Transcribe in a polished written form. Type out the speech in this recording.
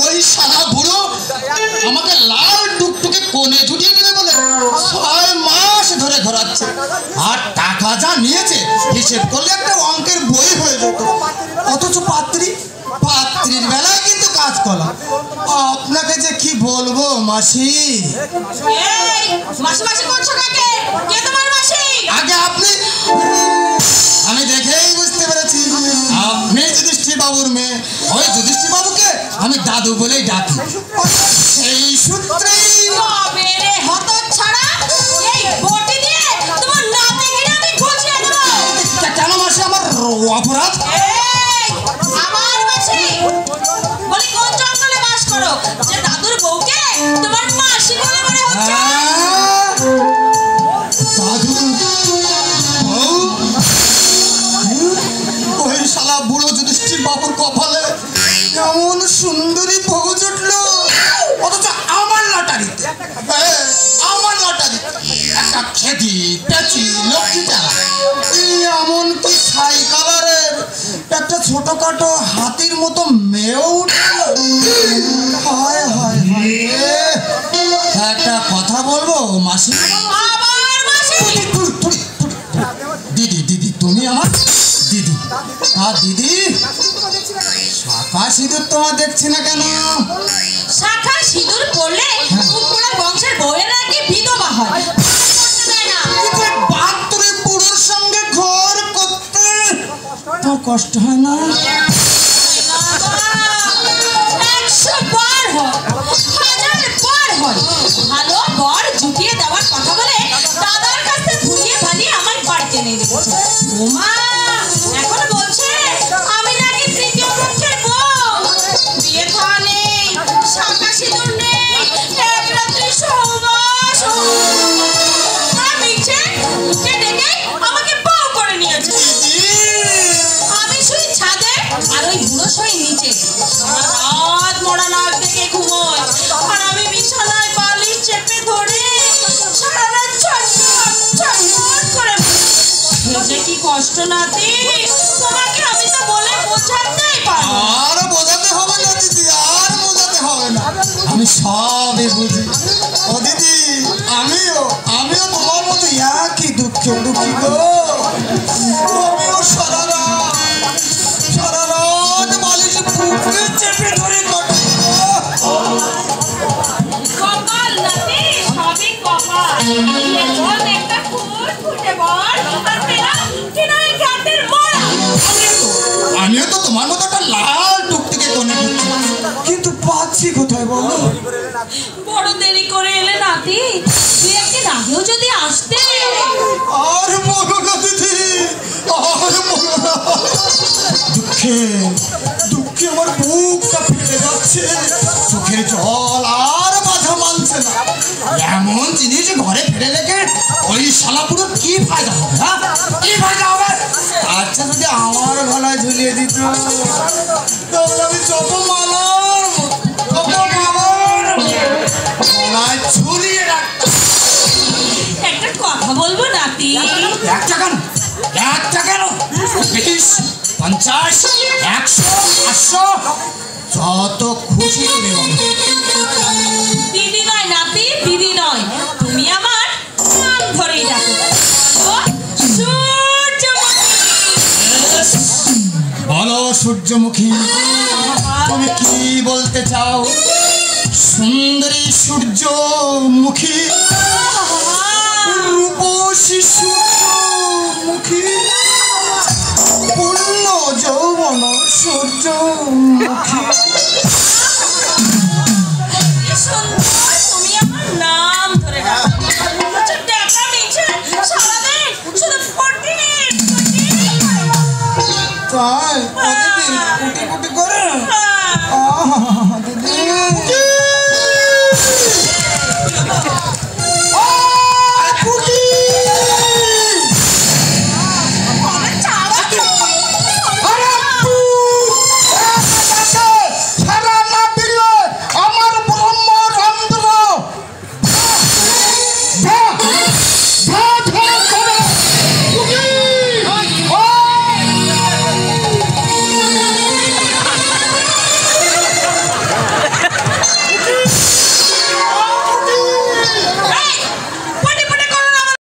ওই সারা বুড়ো আমাকে লাল টুকটুকে কোণে ঝুটিয়ে দেবে বলে 6 মাস ধরে ঘোরাচ্ছে। আর টাকা যা নিয়েছে হিসেব করলে একটা অঙ্কের বই হয়ে যেত। অথচ পাত্রীর বেলায় কিন্তু কাজ করা। আপনাকে যে কি বলবো মাসি। আগে আমি দেখেই বুঝতে পেরেছি আপনি যুধিষ্ঠির বাবুর মেয়ে। ওই যুধিষ্ঠির বাবুকে আমি দাদু বলেই ডাকি। সেই সূত্রেই কেন মাসি আমার অপরাধ? দাদুর বউকে তোমার মাসি বলে মনে হচ্ছে। ওই শালা বুড়ো যুধিষ্ঠির বাবুর কপালে এমন সুন্দরী বউ জুটলো, অথচ আমার লটারিতে একটা খেদি পেঁচি লক্ষ্মীটা এমনকি ছাই কালারের একটা ছোটখাটো হাতির মতো মেয়েও উঠলো। হায় হায় হায়, একটা কথা বলবো মাসি। দিদি তুমি আমার দিদি। আর দিদি শাখা সিঁদুর তোমার দেখছি না কেন? শাখা সিঁদুর পড়লে বংশের বউয়ের নাকি বিধবা হয়। বাহাত্তরের বুড়োর সঙ্গে ঘর করতে তো কষ্ট হয় না? 100 বার হয়, 1000 বার হয়। ভালো বর জুটিয়ে দেওয়ার কথা বলে দাদার কাছে ভুলিয়ে ভালিয়ে আমার বাড়িতে এনে দিয়েছে। ওমা এখন বলছে আমি নাকি তৃতীয় পক্ষের বউ। বিয়ে থা নেই, শাখা সিঁদুর নেই, এক রাত্রি সহবাস। মুখে ডেকে আমাকে বউ করে নিয়েছে। আমি শুই ছাদে আর ওই বুড়ো শুই নিচে। রাত মোড়া নাক দেখে ঘুমোয় আর আমি বিছানায় বালিশ চেপে ধরে সারা রাত ছটফট করে। যে কি কষ্ট নাতি, তোমাকে আমি তো বলে বোঝাতেই পারবো। আর বোঝাতে হবে না দিদি, আর বোঝাতে হবে না, আমি সবই বুঝি। ও দিদি আমিও তোমার মতো একই দুঃখী গো। আমিও সারা রাত বালিশে বুকে চেপে ধরে কাটি। কপাল নাতি, সবই কপাল। একটা ফুল ফুটে বল আর পেলাম কিনারে কাঠের মোড়া। আমিও তো তোমার মতো একটা লাল টুকটুকে কোণে ঢুকছি, কিন্তু পাচ্ছি কোথায় বলো? বড় দেরি করে এলে নাতি, 2-1 দিন আগেও যদি আসতে। আর বলো না দিদি, আর বলো না। দুঃখে আমার বুকটা ফেটে যাচ্ছে, চোখের জল আর বাধা মানছে না। এমন জিনিস ঘরে ফেলে রেখে ওই শালা পুরো কি ফায়দা হবে? কি ফায়দা হবে? আচ্ছা যদি আমার গলায় ঝুলিয়ে দিত তাহলে আমি যত মালাম গলায় ঝুলিয়ে রাখতাম। একটা কথা বলবো নাতি। একটা কেন 20, 50, 100, 500 যত খুশি তুমি বলো। দিদি নয় নাতি, দিদি নয়, তুমি আমার নাম ধরেই ডাকো। বলো সূর্যমুখী, তুমি কি বলতে চাও? সুন্দরী সূর্যমুখী, রূপসী সূর্যমুখী, পূর্ণ যৌবন সূর্যমুখী।